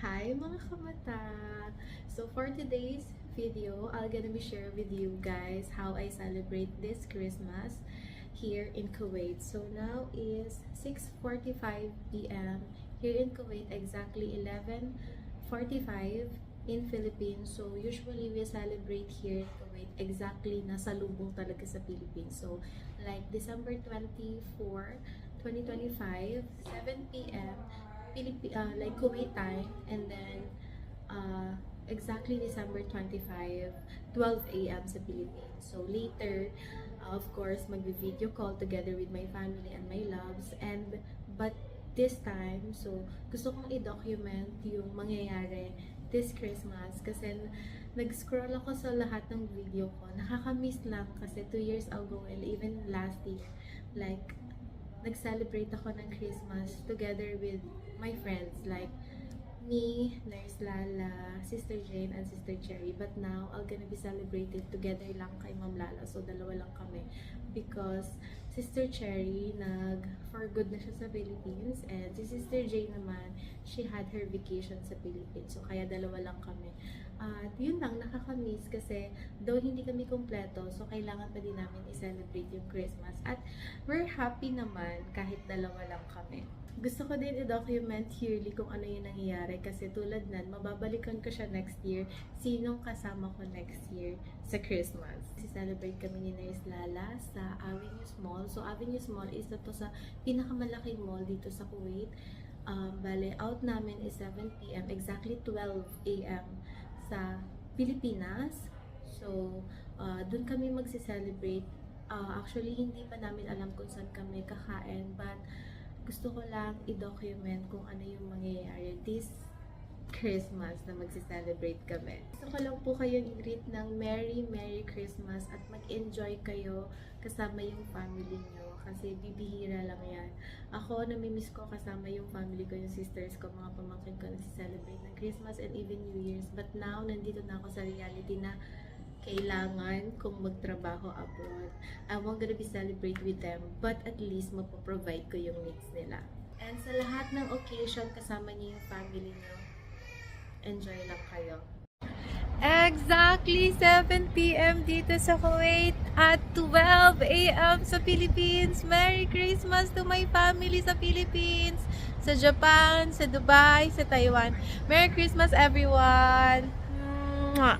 Hi mga kamata! So for today's video, I'm gonna be sharing with you guys how I celebrate this Christmas here in Kuwait. So now is 6:45 p.m. here in Kuwait, exactly 11:45 in Philippines. So usually we celebrate here in Kuwait exactly nasa lubong talaga sa Philippines. So like December 24, 2025, 7 p.m. Like Kuwait time, and then exactly December 25, 12 a.m. sa Philippines. So later, of course, magvi-video call together with my family and my loves, and but this time, so gusto kong i-document yung mangyayari this Christmas kasi nag-scroll ako sa lahat ng video ko. Nakaka-miss lang kasi 2 years ago and even last year, like nag-celebrate ako ng Christmas together with my friends like me, Nurse Lala, Sister Jane, and Sister Cherry. But now, I'm gonna be celebrated together lang kay Ma'am Lala. So, dalawa lang kami. Because Sister Cherry, for good na siya sa Philippines. And si Sister Jane naman, she had her vacation sa Philippines. So, kaya dalawa lang kami. At yun lang, nakakamiss kasi though hindi kami kompleto, so kailangan pa din namin i-celebrate yung Christmas. At we're happy naman kahit dalawa lang kami. Gusto ko din i-document yearly kung ano yung nangyayari kasi tulad nan, mababalikan ko siya next year, sinong kasama ko next year sa Christmas. Si-celebrate kami ni Nurse Lala sa Avenue Mall. So Avenue Mall is to sa pinakamalaking mall dito sa Kuwait. Bale, out namin is 7 p.m. exactly 12 a.m. sa Pilipinas. So, dun kami magsi-celebrate. Actually, hindi pa namin alam kung saan kami kakain, but gusto ko lang i-document kung ano yung mangyayari this Christmas na magsi-celebrate kami. Gusto ko lang po kayong i-greet ng Merry Christmas at mag-enjoy kayo kasama yung family nyo kasi bibihira lang yan. Ako, namimiss ko kasama yung family ko, yung sisters ko, mga pamangkin ko nagsi-celebrate ng Christmas and even New Year's. But now, nandito na ako sa reality na kailangan kong magtrabaho abroad. I won't gonna be celebrate with them, but at least mapoprovide ko yung needs nila. And sa lahat ng occasion, kasama niyo yung family niyo, enjoy lang kayo. Exactly 7 p.m. dito sa Kuwait at 12 a.m. sa Philippines. Merry Christmas to my family sa Philippines, sa Japan, sa Dubai, sa Taiwan. Merry Christmas everyone! Mwah!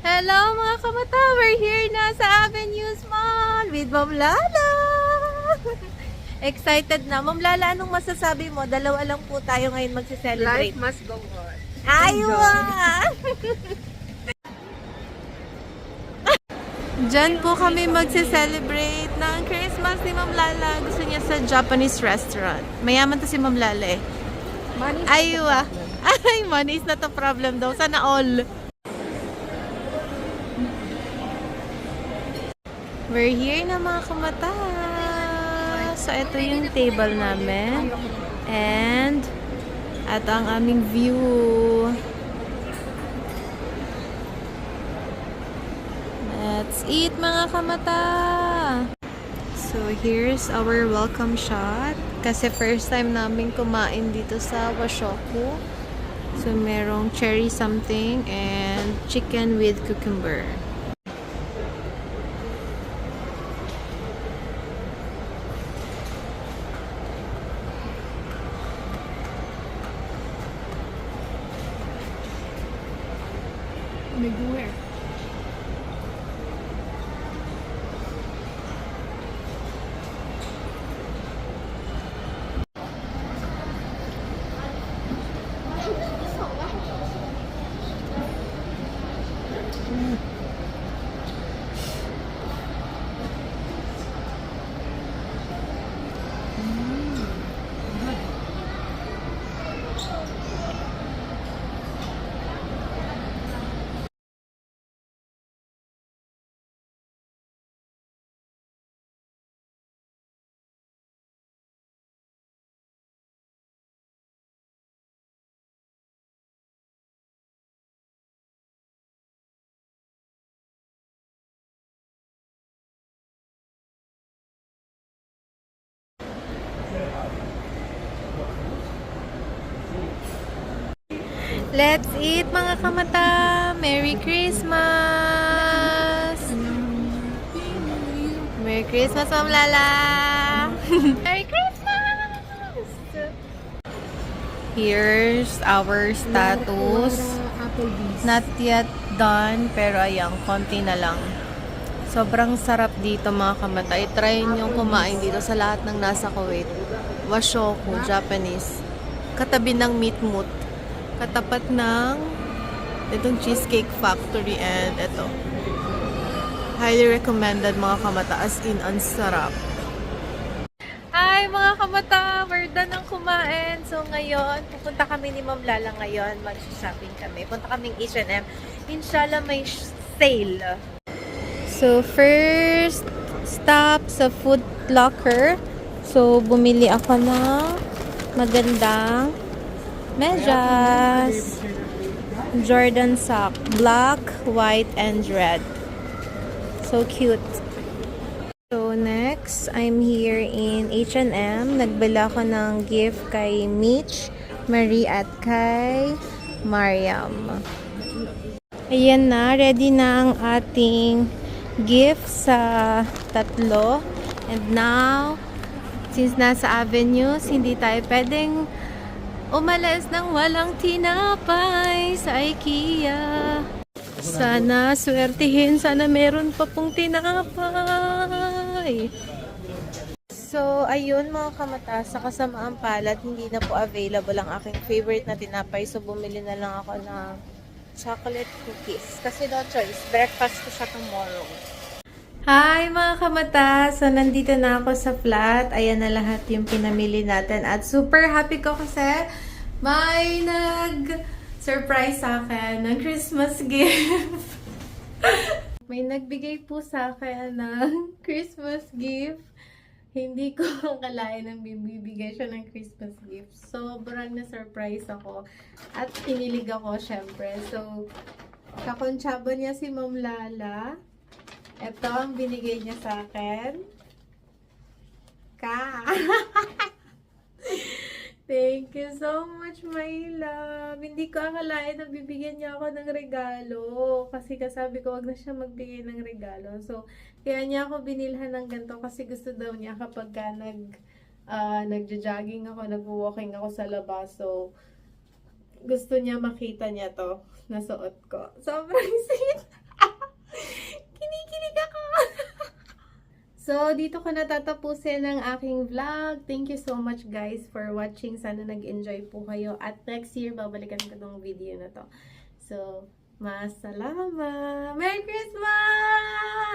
Hello mga kamata! We're here na sa Avenue Mall with Ma'am Lala! Excited na. Ma'am Lala, anong masasabi mo? Dalawa lang po tayo ngayon magse-celebrate. Life must go on. Aywa! Diyan po kami magse-celebrate ng Christmas ni Ma'am Lala. Gusto niya sa Japanese restaurant. Mayaman to si Ma'am Lala eh. Money Aywa! Ay, money is not a problem daw. Sana all. We're here na mga kamata. So, ito yung table namin. And, at ang aming view. Let's eat mga kamata. So, here's our welcome shot. Kasi first time namin kumain dito sa Washoku. So, merong cherry something and chicken with cucumber. Nag-wear. Let's eat mga kamata! Merry Christmas! Merry Christmas, Ma'am Lala! Merry Christmas! Here's our status. Not yet done, pero ayan, konti na lang. Sobrang sarap dito mga kamata. I-try nyo kumain dito sa lahat ng nasa Kuwait. Washoku, Japanese. Katabi ng Meat Moot. Katapat ng itong Cheesecake Factory and ito. Highly recommended mga kamata. As in, ang sarap. Hi mga kamata! We're done ng kumain. So ngayon, pupunta kami ni Ma'am Lala ngayon. Mag-shopping kami. Punta kaming H&M. Inshallah may sale. So first stop sa Foot Locker. So bumili ako ng magandang medyas. Jordan sock. Black, white, and red. So cute. So next, I'm here in H&M. Nagbila ko ng gift kay Mitch, Marie at kay Mariam. Ayan na, ready na ang ating gift sa tatlo. And now, since nasa Avenues, hindi tayo pwedeng umalis ng walang tinapay sa IKEA. Sana swertihin, sana meron pa pong tinapay. So, ayun mga kamata, sa kasamaang palad, hindi na po available ang aking favorite na tinapay. So, bumili na lang ako ng chocolate cookies. Kasi no choice, breakfast ko siya tomorrow. Hi mga kamata! So, nandito na ako sa flat. Ayan na lahat yung pinamili natin. At super happy ko kasi may surprise sa akin ng Christmas gift. May nagbigay po sa akin ng Christmas gift. Hindi ko akalain na bibigay siya ng Christmas gift. Sobrang na-surprise ako. At kinilig ako, syempre. So, kakonsyaba niya si Ma'am Lala. Ito ang binigay niya sa akin. Thank you so much, my love. Hindi ko akalain na bibigyan niya ako ng regalo. Kasi kasabi ko, wag na siya magbigay ng regalo. So, kaya niya ako binilhan ng ganito kasi gusto daw niya kapag ka nagja-jogging ako, nag-walking ako sa labas. So, gusto niya makita niya to na suot ko. Sobrang sweet. Kinikilig ako. So, dito ko natatapusin ang aking vlog. Thank you so much guys for watching. Sana nag-enjoy po kayo. At next year, babalikan ko tong video na to. So, masalamat! Merry Christmas!